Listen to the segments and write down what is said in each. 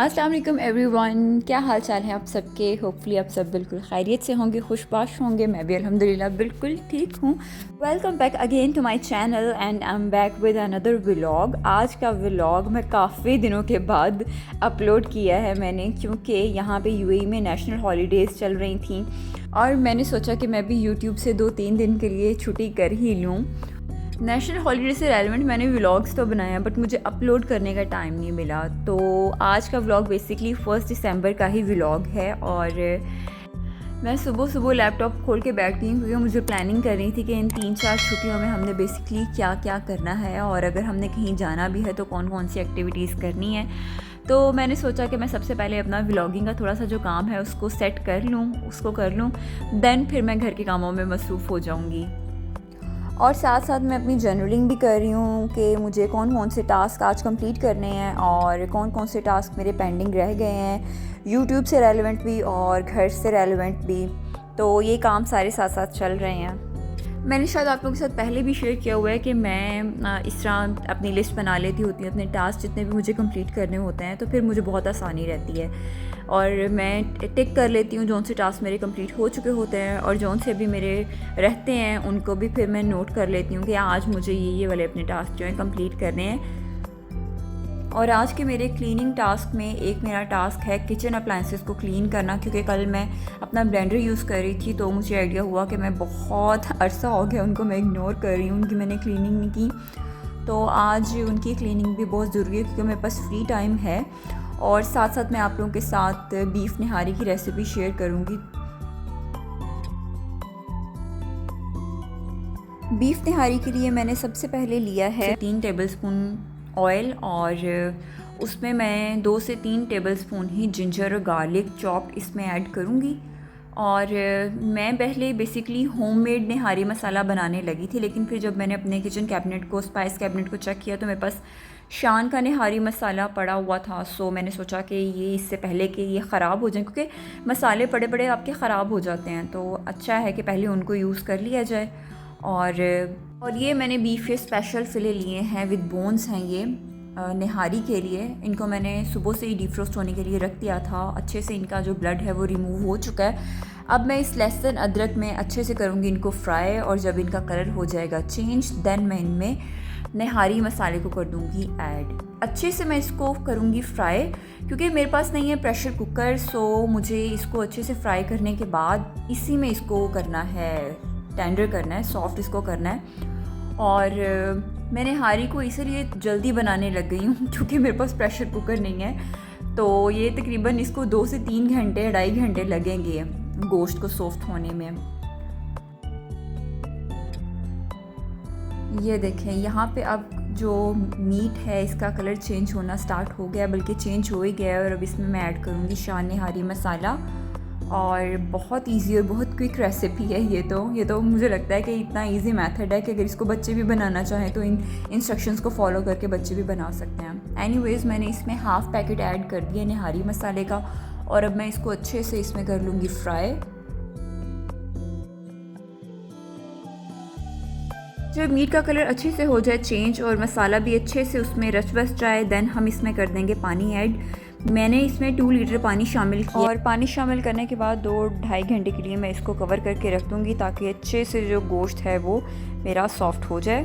अस्सलाम वालेकुम एवरीवन, क्या हाल चाल है आप सबके। होपफुली आप सब बिल्कुल खैरियत से होंगे, खुशबाश होंगे। मैं भी अल्हम्दुलिल्लाह बिल्कुल ठीक हूँ। Welcome back again to my channel and I am back with another vlog. आज का व्लॉग मैं काफ़ी दिनों के बाद अपलोड किया है मैंने, क्योंकि यहाँ पे यूएई में नेशनल हॉलीडेज़ चल रही थी और मैंने सोचा कि मैं भी यूट्यूब से 2-3 दिन के लिए छुट्टी कर ही लूँ। नेशनल हॉलीडे से रेलेवेंट मैंने व्लॉग्स तो बनाया बट मुझे अपलोड करने का टाइम नहीं मिला। तो आज का व्लॉग बेसिकली 1 दिसंबर का ही व्लॉग है और मैं सुबह सुबह लैपटॉप खोल के बैठ गई क्योंकि मुझे प्लानिंग कर रही थी कि इन 3-4 छुट्टियों में हमने बेसिकली क्या क्या करना है और अगर हमने कहीं जाना भी है तो कौन कौन सी एक्टिविटीज़ करनी है। तो मैंने सोचा कि मैं सबसे पहले अपना व्लॉगिंग का थोड़ा सा जो काम है उसको सेट कर लूँ, उसको कर लूँ, देन फिर मैं घर के कामों में मसरूफ़ हो जाऊँगी। और साथ साथ मैं अपनी जर्नलिंग भी कर रही हूँ कि मुझे कौन कौन से टास्क आज कंप्लीट करने हैं और कौन कौन से टास्क मेरे पेंडिंग रह गए हैं, यूट्यूब से रेलेवेंट भी और घर से रेलेवेंट भी। तो ये काम सारे साथ साथ चल रहे हैं। मैंने शायद आप लोगों के साथ पहले भी शेयर किया हुआ है कि मैं इस तरह अपनी लिस्ट बना लेती होती हूँ, अपने टास्क जितने भी मुझे कंप्लीट करने होते हैं, तो फिर मुझे बहुत आसानी रहती है और मैं टिक कर लेती हूँ जौन से टास्क मेरे कंप्लीट हो चुके होते हैं और जौन से अभी मेरे रहते हैं उनको भी फिर मैं नोट कर लेती हूँ कि आज मुझे ये वाले अपने टास्क जो हैं कंप्लीट करने हैं। और आज के मेरे क्लीनिंग टास्क में एक मेरा टास्क है किचन अप्लाइंसेस को क्लीन करना, क्योंकि कल मैं अपना ब्लेंडर यूज़ कर रही थी तो मुझे आइडिया हुआ कि मैं बहुत अरसा हो गया उनको मैं इग्नोर कर रही हूँ, उनकी मैंने क्लीनिंग नहीं की। तो आज उनकी क्लीनिंग भी बहुत ज़रूरी है क्योंकि मेरे पास फ्री टाइम है। और साथ साथ मैं आप लोगों के साथ बीफ निहारी की रेसिपी शेयर करूँगी। बीफ निहारी के लिए मैंने सबसे पहले लिया है 3 टेबलस्पून ऑयल और उसमें मैं 2 से 3 टेबलस्पून ही जिंजर और गार्लिक चॉप इसमें ऐड करूँगी। और मैं पहले बेसिकली होममेड निहारी मसाला बनाने लगी थी, लेकिन फिर जब मैंने अपने किचन कैबिनेट को, स्पाइस कैबिनेट को चेक किया तो मेरे पास शान का निहारी मसाला पड़ा हुआ था। सो मैंने सोचा कि ये इससे पहले कि ये ख़राब हो जाए, क्योंकि मसाले पड़े पड़े आपके ख़राब हो जाते हैं, तो अच्छा है कि पहले उनको यूज़ कर लिया जाए। और ये मैंने बीफ के स्पेशल फ़िले लिए हैं, विद बोन्स हैं ये निहारी के लिए। इनको मैंने सुबह से ही डिफ्रोस्ट होने के लिए रख दिया था, अच्छे से इनका जो ब्लड है वो रिमूव हो चुका है। अब मैं इस लहसुन अदरक में अच्छे से करूँगी इनको फ्राई, और जब इनका कलर हो जाएगा चेंज देन मैं इनमें निहारी मसाले को कर दूँगी ऐड। अच्छे से मैं इसको करूँगी फ्राई, क्योंकि मेरे पास नहीं है प्रेशर कुकर, सो मुझे इसको अच्छे से फ्राई करने के बाद इसी में इसको करना है, टेंडर करना है, सॉफ्ट इसको करना है। और मैं निहारी को इसलिए जल्दी बनाने लग गई हूँ क्योंकि मेरे पास प्रेशर कुकर नहीं है। तो ये तकरीबन इसको 2 से 3 घंटे, 2.5 घंटे लगेंगे गोश्त को सॉफ्ट होने में। ये देखें यहाँ पे अब जो मीट है इसका कलर चेंज होना स्टार्ट हो गया, बल्कि चेंज हो ही गया है। और अब इसमें मैं ऐड करूँगी शान निहारी मसाला। और बहुत इजी और बहुत क्विक रेसिपी है ये तो मुझे लगता है कि इतना इजी मेथड है कि अगर इसको बच्चे भी बनाना चाहें तो इन इंस्ट्रक्शंस को फॉलो करके बच्चे भी बना सकते हैं। एनीवेज़ मैंने इसमें हाफ़ पैकेट ऐड कर दिया निहारी मसाले का, और अब मैं इसको अच्छे से इसमें कर लूँगी फ्राई। जब मीट का कलर अच्छे से हो जाए चेंज और मसाला भी अच्छे से उसमें रच बस जाए, देन हम इसमें कर देंगे पानी ऐड। मैंने इसमें 2 लीटर पानी शामिल किया, और पानी शामिल करने के बाद 2-2.5 घंटे के लिए मैं इसको कवर करके रख दूँगी ताकि अच्छे से जो गोश्त है वो मेरा सॉफ्ट हो जाए।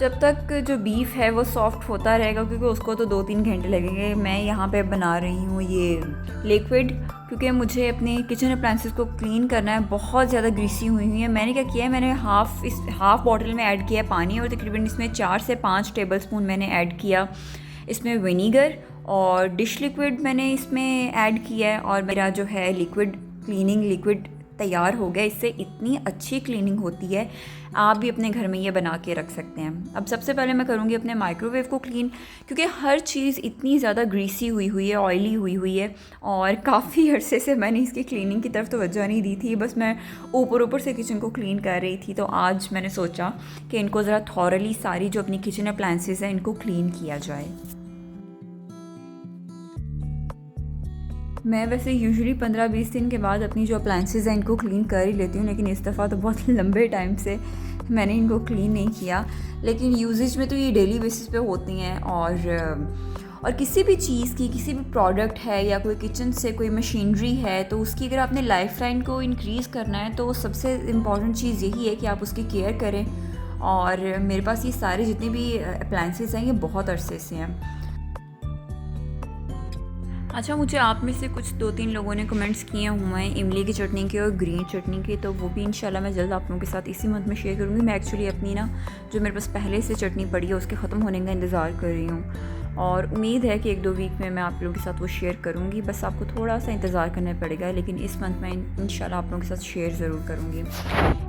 जब तक जो बीफ है वो सॉफ्ट होता रहेगा, क्योंकि उसको तो 2-3 घंटे लगेंगे। मैं यहाँ पे बना रही हूँ ये लिक्विड, क्योंकि मुझे अपने किचन अप्लाइंसेस को क्लीन करना है, बहुत ज़्यादा ग्रीसी हुई हुई है। मैंने क्या किया है, मैंने हाफ़ बॉटल में ऐड किया पानी, और तकरीबन इसमें 4 से 5 टेबलस्पून मैंने ऐड किया इसमें विनीगर, और डिश लिक्विड मैंने इसमें ऐड किया है। और मेरा जो है लिक्विड क्लीनिंग लिक्विड तैयार हो गया। इससे इतनी अच्छी क्लीनिंग होती है, आप भी अपने घर में ये बना के रख सकते हैं। अब सबसे पहले मैं करूँगी अपने माइक्रोवेव को क्लीन, क्योंकि हर चीज़ इतनी ज़्यादा ग्रीसी हुई हुई है, ऑयली हुई हुई है, और काफ़ी अरसे से मैंने इसकी क्लीनिंग की तरफ तवज्जो नहीं दी थी। बस मैं ऊपर से किचन को क्लीन कर रही थी। तो आज मैंने सोचा कि इनको ज़रा थॉरली सारी जो अपनी किचन अप्लाइंसेस हैं इनको क्लीन किया जाए। मैं वैसे यूजुअली 15-20 दिन के बाद अपनी जो अप्लाइंसेस हैं इनको क्लीन कर ही लेती हूँ, लेकिन इस दफ़ा तो बहुत लंबे टाइम से मैंने इनको क्लीन नहीं किया। लेकिन यूजेज में तो ये डेली बेसिस पे होती हैं, और किसी भी चीज़ की, किसी भी प्रोडक्ट है या कोई किचन से कोई मशीनरी है, तो उसकी अगर आपने लाइफ लाइन को इंक्रीज़ करना है तो सबसे इम्पॉर्टेंट चीज़ यही है कि आप उसकी केयर करें। और मेरे पास ये सारे जितने भी अप्लायंसेस हैं ये बहुत अरसे से हैं। अच्छा, मुझे आप में से कुछ 2-3 लोगों ने कमेंट्स किए हुए हैं इमली की चटनी के और ग्रीन चटनी के, तो वो भी इंशाल्लाह मैं जल्द आप लोगों के साथ इसी मंथ में शेयर करूँगी। मैं एक्चुअली अपनी ना जो मेरे पास पहले से चटनी पड़ी है उसके ख़त्म होने का इंतज़ार कर रही हूँ और उम्मीद है कि 1-2 वीक में मैं आप लोगों के साथ वो शेयर करूँगी। बस आपको थोड़ा सा इंतज़ार करना पड़ेगा, लेकिन इस मंथ मैं इंशाल्लाह आप लोगों के साथ शेयर ज़रूर करूँगी।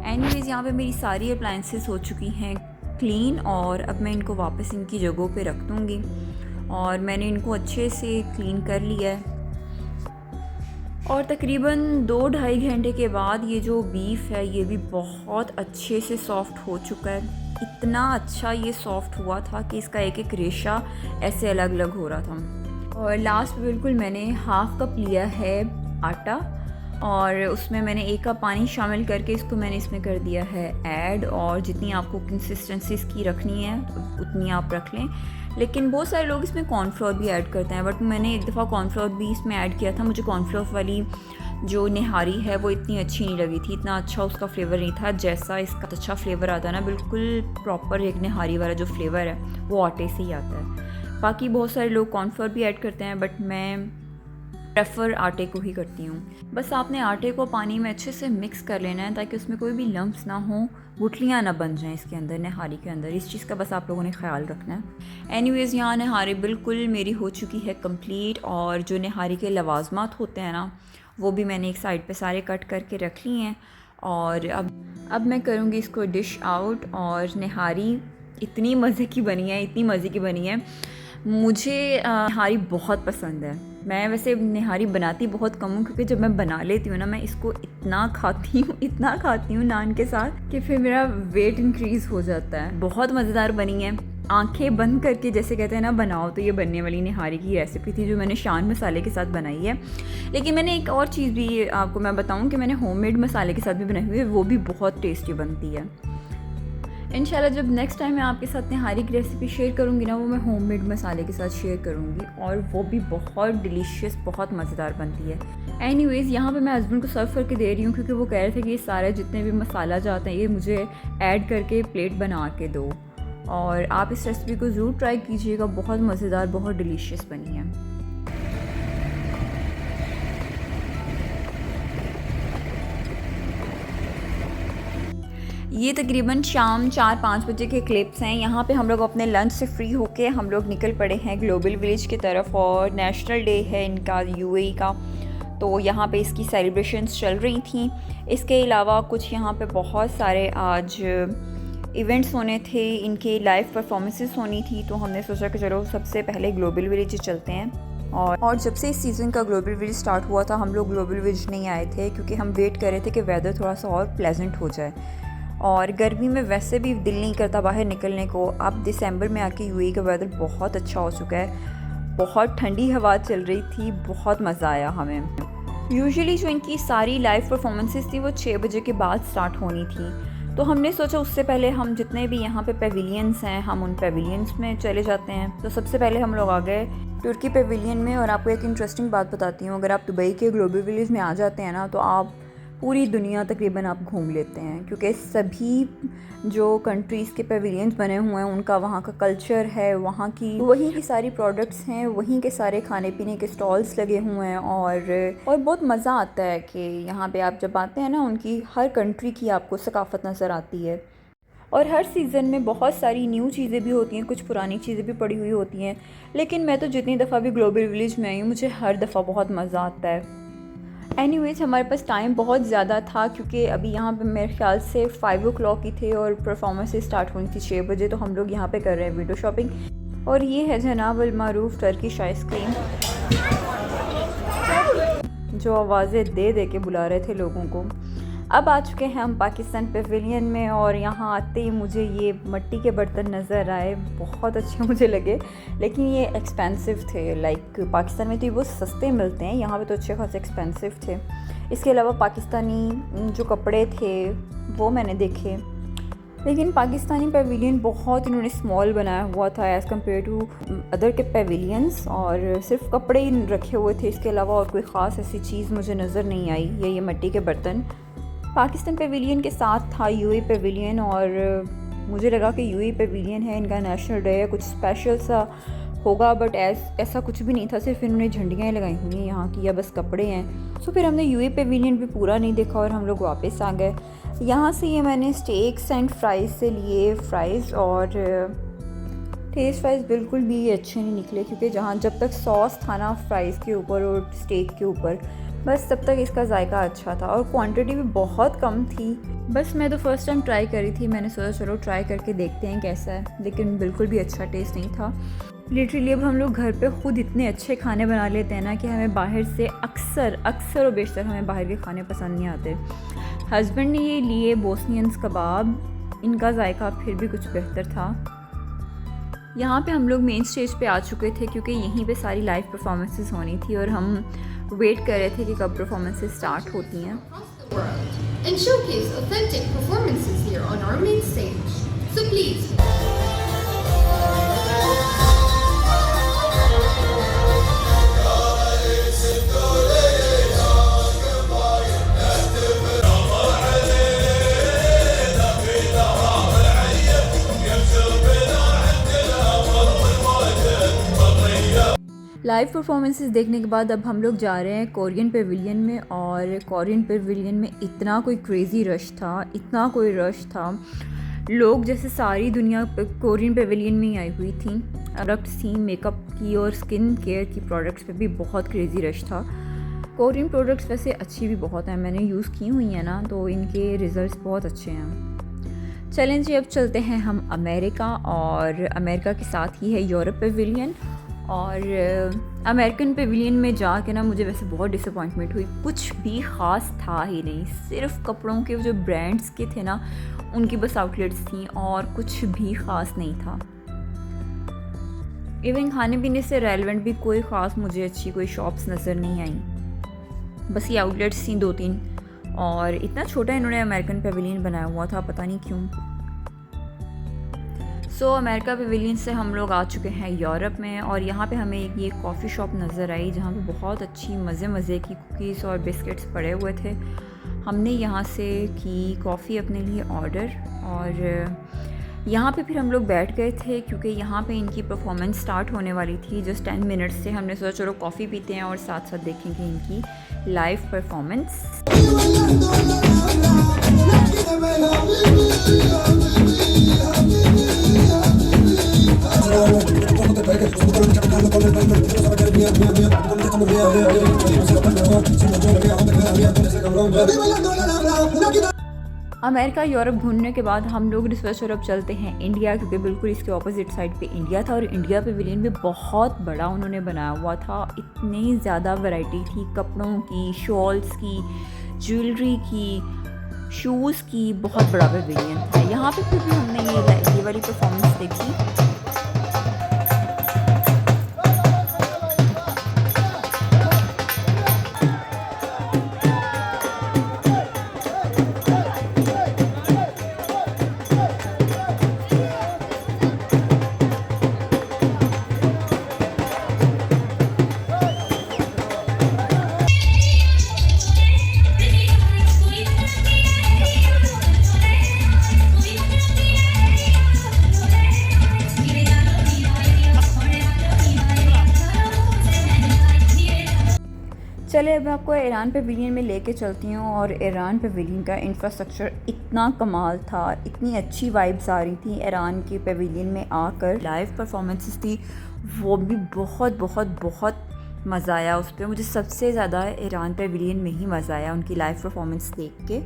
एनीवेज़, यहाँ पर मेरी सारी अप्लायंसेस हो चुकी हैं क्लीन और अब मैं इनको वापस इनकी जगहों पर रख दूँगी और मैंने इनको अच्छे से क्लीन कर लिया है। और तकरीबन 2-2.5 घंटे के बाद ये जो बीफ है ये भी बहुत अच्छे से सॉफ़्ट हो चुका है। इतना अच्छा ये सॉफ़्ट हुआ था कि इसका एक एक रेशा ऐसे अलग अलग हो रहा था। और लास्ट में बिल्कुल मैंने हाफ़ कप लिया है आटा और उसमें मैंने 1 कप पानी शामिल करके इसको मैंने इसमें कर दिया है ऐड। और जितनी आपको कंसिस्टेंसी इसकी रखनी है उतनी आप रख लें, लेकिन बहुत सारे लोग इसमें कॉर्नफ्लोर भी ऐड करते हैं, बट मैंने एक दफ़ा कॉर्नफ्लोर भी इसमें ऐड किया था। मुझे कॉर्नफ्लोर वाली जो निहारी है वो इतनी अच्छी नहीं लगी थी, इतना अच्छा उसका फ्लेवर नहीं था जैसा इसका अच्छा फ्लेवर आता है ना, बिल्कुल प्रॉपर एक निहारी वाला जो फ्लेवर है वो आटे से ही आता है। बाकी बहुत सारे लोग कॉर्नफ्लोर भी ऐड करते हैं, बट मैं प्रेफर आटे को ही करती हूँ। बस आपने आटे को पानी में अच्छे से मिक्स कर लेना है ताकि उसमें कोई भी लम्प्स ना हो, गुठलियाँ ना बन जाएं इसके अंदर, निहारी के अंदर। इस चीज़ का बस आप लोगों ने ख्याल रखना है। एनीवेज़, यहाँ निहारी बिल्कुल मेरी हो चुकी है कंप्लीट और जो निहारी के लवाजमात होते हैं ना वो भी मैंने एक साइड पे सारे कट करके रख लिए हैं। और अब मैं करूँगी इसको डिश आउट। और निहारी इतनी मज़े की बनी है, इतनी मज़े की बनी है। मुझे निहारी बहुत पसंद है। मैं वैसे निहारी बनाती बहुत कम हूँ क्योंकि जब मैं बना लेती हूँ ना मैं इसको इतना खाती हूँ नान के साथ कि फिर मेरा वेट इंक्रीज़ हो जाता है। बहुत मज़ेदार बनी है। आंखें बंद करके जैसे कहते हैं ना बनाओ तो ये बनने वाली निहारी की रेसिपी थी जो मैंने शान मसाले के साथ बनाई है। लेकिन मैंने एक और चीज़ भी आपको मैं बताऊँ कि मैंने होममेड मसाले के साथ भी बनाई हुई है, वो भी बहुत टेस्टी बनती है। इंशाल्लाह जब नेक्स्ट टाइम मैं आपके साथ निहारी की रेसिपी शेयर करूँगी ना वो मैं होममेड मसाले के साथ शेयर करूँगी और वो भी बहुत डिलीशियस, बहुत मज़ेदार बनती है। एनीवेज़, यहाँ पे मैं हस्बैंड को सर्व करके दे रही हूँ क्योंकि वो कह रहे थे कि ये सारे जितने भी मसाला जाते हैं ये मुझे ऐड करके प्लेट बना के दो। और आप इस रेसिपी को ज़रूर ट्राई कीजिएगा, बहुत मज़ेदार, बहुत डिलीशियस बनी है। ये तकरीबन शाम 4-5 बजे के क्लिप्स हैं। यहाँ पे हम लोग अपने लंच से फ्री होके हम लोग निकल पड़े हैं ग्लोबल विलेज की तरफ और नेशनल डे है इनका, यूएई का, तो यहाँ पे इसकी सेलिब्रेशंस चल रही थी। इसके अलावा कुछ यहाँ पे बहुत सारे आज इवेंट्स होने थे, इनके लाइव परफॉर्मेंसेस होनी थी, तो हमने सोचा कि चलो सबसे पहले ग्लोबल विलेज चलते हैं। और जब से इस सीज़न का ग्लोबल विलेज स्टार्ट हुआ था हम लोग ग्लोबल विलेज नहीं आए थे क्योंकि हम वेट कर रहे थे कि वेदर थोड़ा सा और प्लेजेंट हो जाए और गर्मी में वैसे भी दिल नहीं करता बाहर निकलने को। अब दिसंबर में आके यूएई का वेदर बहुत अच्छा हो चुका है, बहुत ठंडी हवा चल रही थी, बहुत मज़ा आया हमें। यूजुअली जो इनकी सारी लाइव परफॉर्मेंसेस थी वो 6 बजे के बाद स्टार्ट होनी थी, तो हमने सोचा उससे पहले हम जितने भी यहाँ पे पेविलियंस हैं हम उन पेविलियंस में चले जाते हैं। तो सबसे पहले हम लोग आ गए तुर्की पेविलियन में। और आपको एक इंटरेस्टिंग बात बताती हूँ, अगर आप दुबई के ग्लोबल विलेज में आ जाते हैं ना तो आप पूरी दुनिया तकरीबन आप घूम लेते हैं क्योंकि सभी जो कंट्रीज़ के पेविलियंस बने हुए हैं उनका वहाँ का कल्चर है, वहाँ की वहीं की सारी प्रोडक्ट्स हैं, वहीं के सारे खाने पीने के स्टॉल्स लगे हुए हैं और बहुत मज़ा आता है कि यहाँ पे आप जब आते हैं ना उनकी हर कंट्री की आपको सकाफ़त नज़र आती है। और हर सीज़न में बहुत सारी न्यू चीज़ें भी होती हैं, कुछ पुरानी चीज़ें भी पड़ी हुई होती हैं। लेकिन मैं तो जितनी दफ़ा भी ग्लोबल विलेज में आई हूँ मुझे हर दफ़ा बहुत मज़ा आता है। एनीवेज, हमारे पास टाइम बहुत ज़्यादा था क्योंकि अभी यहाँ पे मेरे ख्याल से 5 o'clock की थे और परफॉर्मेंस स्टार्ट होनी थी 6 बजे, तो हम लोग यहाँ पे कर रहे हैं विंडो शॉपिंग। और ये है जनाब अल मारूफ टर्किश आइसक्रीम जो आवाज़ें दे दे के बुला रहे थे लोगों को। अब आ चुके हैं हम पाकिस्तान पेविलियन में और यहाँ आते ही मुझे ये मिट्टी के बर्तन नज़र आए, बहुत अच्छे मुझे लगे, लेकिन ये एक्सपेंसिव थे। लाइक पाकिस्तान में तो ये वो सस्ते मिलते हैं, यहाँ पे तो अच्छे खासे एक्सपेंसिव थे। इसके अलावा पाकिस्तानी जो कपड़े थे वो मैंने देखे, लेकिन पाकिस्तानी पेविलियन बहुत इन्होंने स्मॉल बनाया हुआ था एज़ कम्पेयर टू अदर के पेविलियंस, और सिर्फ कपड़े ही रखे हुए थे, इसके अलावा और कोई ख़ास ऐसी चीज़ मुझे नज़र नहीं आई। ये मिट्टी के बर्तन। पाकिस्तान पेविलियन के साथ था यूएई पेविलियन, और मुझे लगा कि यूएई पेविलियन है, इनका नेशनल डे है, कुछ स्पेशल सा होगा, बट ऐसा कुछ भी नहीं था। सिर्फ इन्होंने झंडियाँ लगाई हुई हैं यहाँ की, या बस कपड़े हैं। तो फिर हमने यूएई पेविलियन भी पूरा नहीं देखा और हम लोग वापस आ गए। यहाँ से ये मैंने स्टेक्स एंड फ्राइज़ से लिए फ्राइज़, और टेस्ट वाइज बिल्कुल भी अच्छे नहीं निकले, क्योंकि जहाँ जब तक सॉस था ना फ्राइज़ के ऊपर और स्टेक के ऊपर, बस तब तक इसका जायका अच्छा था, और क्वांटिटी भी बहुत कम थी। बस मैं तो फर्स्ट टाइम ट्राई करी थी, मैंने सोचा चलो ट्राई करके देखते हैं कैसा है, लेकिन बिल्कुल भी अच्छा टेस्ट नहीं था। लिटरली अब हम लोग घर पे ख़ुद इतने अच्छे खाने बना लेते हैं ना कि हमें बाहर से अक्सर और बेशतर हमें बाहर के खाने पसंद नहीं आते। हस्बैंड ने ये लिए बोस्नियंस कबाब, इनका जायका फिर भी कुछ बेहतर था। यहाँ पे हम लोग मेन स्टेज पे आ चुके थे, क्योंकि यहीं पे सारी लाइव परफॉर्मेंसेस होनी थी, और हम वेट कर रहे थे कि कब परफॉर्मेंसेस स्टार्ट होती हैं। And showcase authentic performances here on our main stage. So please. Live performances देखने के बाद अब हम लोग जा रहे हैं कोरियन पेविलियन में, और कोरियन पेविलियन में इतना कोई क्रेज़ी रश था, इतना कोई रश था, लोग जैसे सारी दुनिया कोरियन पेविलियन में ही आई हुई थी। प्रोडक्ट सी मेकअप की और स्किन केयर की प्रोडक्ट्स पे भी बहुत क्रेज़ी रश था। कोरियन प्रोडक्ट्स वैसे अच्छी भी बहुत हैं, मैंने यूज़ की हुई हैं ना, तो इनके रिज़ल्ट्स बहुत अच्छे हैं। चलें जी, अब चलते हैं हम अमेरिका, और अमेरिका के साथ ही है यूरोप पेविलियन। और अमेरिकन पेविलियन में जाके ना मुझे वैसे बहुत डिसअपॉइंटमेंट हुई, कुछ भी ख़ास था ही नहीं, सिर्फ कपड़ों के जो ब्रांड्स के थे ना उनकी बस आउटलेट्स थी, और कुछ भी ख़ास नहीं था। इवन खाने पीने से रेलेवेंट भी कोई ख़ास मुझे अच्छी कोई शॉप्स नज़र नहीं आई, बस ये आउटलेट्स थी 2-3, और इतना छोटा इन्होंने अमेरिकन पेविलियन बनाया हुआ था, पता नहीं क्यों। सो अमेरिका पेविलियन से हम लोग आ चुके हैं यूरोप में, और यहाँ पे हमें ये कॉफ़ी शॉप नज़र आई जहाँ पे बहुत अच्छी मज़े की कुकीज़ और बिस्किट्स पड़े हुए थे। हमने यहाँ से की कॉफ़ी अपने लिए ऑर्डर, और यहाँ पे फिर हम लोग बैठ गए थे, क्योंकि यहाँ पे इनकी परफॉर्मेंस स्टार्ट होने वाली थी जस्ट 10 मिनट्स से। हमने सोचा चलो कॉफ़ी पीते हैं और साथ साथ देखेंगे इनकी लाइव परफॉर्मेंस। अमेरिका यूरोप घूमने के बाद हम लोग रिसर्च यूरोप चलते हैं इंडिया, क्योंकि बिल्कुल इसके ऑपोजिट साइड पे इंडिया था, और इंडिया पेविलियन भी बहुत बड़ा उन्होंने बनाया हुआ था। इतनी ज़्यादा वैरायटी थी कपड़ों की, शॉल्स की, ज्वेलरी की, शूज़ की, बहुत बड़ा पेविलियन था। यहाँ पे फिर भी हमने ये वाली परफॉर्मेंस देखी। चले अब आपको ईरान पेविलियन में लेके चलती हूँ, और ईरान पेविलियन का इंफ्रास्ट्रक्चर इतना कमाल था, इतनी अच्छी वाइब्स आ रही थी ईरान के पेविलियन में आकर। लाइव परफॉर्मेंसेस थी, वो भी बहुत मज़ा आया उस पर। मुझे सबसे ज़्यादा ईरान पेविलियन में ही मज़ा आया उनकी लाइव परफॉर्मेंस देख के।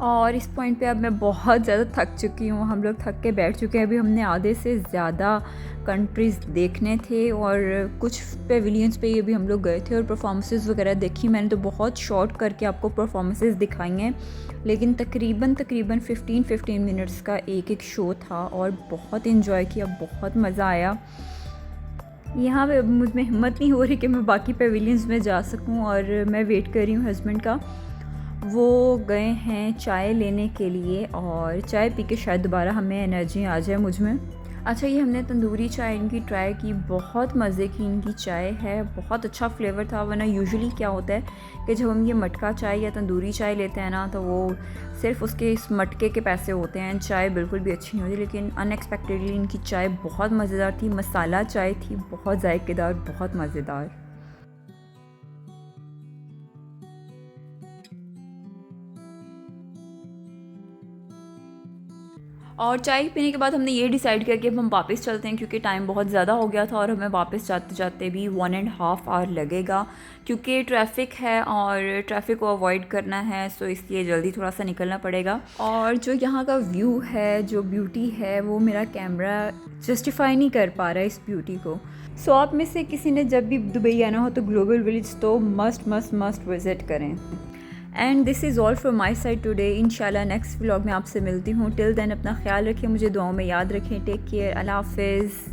और इस पॉइंट पे अब मैं बहुत ज़्यादा थक चुकी हूँ, हम लोग थक के बैठ चुके हैं। अभी हमने आधे से ज़्यादा कंट्रीज़ देखने थे और कुछ पेविलियंस पे ये भी हम लोग गए थे और परफॉर्मेंसेस वगैरह देखी। मैंने तो बहुत शॉर्ट करके आपको परफॉर्मेंसेस दिखाई हैं, लेकिन तकरीबन 15 मिनट्स का एक शो था और बहुत इन्जॉय किया, बहुत मज़ा आया। यहाँ पे मुझ में हिम्मत नहीं हो रही कि मैं बाकी पेविलियंस में जा सकूँ और मैं वेट कर रही हूँ हस्बैंड का। वो गए हैं चाय लेने के लिए और चाय पी के शायद दोबारा हमें एनर्जी आ जाए मुझ में। अच्छा, ये हमने तंदूरी चाय इनकी ट्राई की, बहुत मज़े की इनकी चाय है, बहुत अच्छा फ्लेवर था। वरना यूजुअली क्या होता है कि जब हम ये मटका चाय या तंदूरी चाय लेते हैं ना, तो वो सिर्फ़ उसके इस मटके के पैसे होते हैं, चाय बिल्कुल भी अच्छी नहीं होती। लेकिन अनएक्सपेक्टेडली इनकी चाय बहुत मज़ेदार थी, मसाला चाय थी, बहुत जायकेदार, बहुत मज़ेदार। और चाय पीने के बाद हमने ये डिसाइड किया कि अब हम वापस चलते हैं, क्योंकि टाइम बहुत ज़्यादा हो गया था और हमें वापस जाते जाते भी 1.5 आवर लगेगा, क्योंकि ट्रैफिक है और ट्रैफिक को अवॉइड करना है, सो इसलिए जल्दी थोड़ा सा निकलना पड़ेगा। और जो यहाँ का व्यू है, जो ब्यूटी है, वो मेरा कैमरा जस्टिफाई नहीं कर पा रहा है इस ब्यूटी को। सो आप में से किसी ने जब भी दुबई आना हो तो ग्लोबल विलेज तो मस्ट विज़िट करें। And this is all from my side today. इंशाल्लाह नेक्स्ट व्लॉग में आपसे मिलती हूँ। टिल देन अपना ख्याल रखें, मुझे दुआओं में याद रखें। टेक केयर, अल्लाह हाफिज़।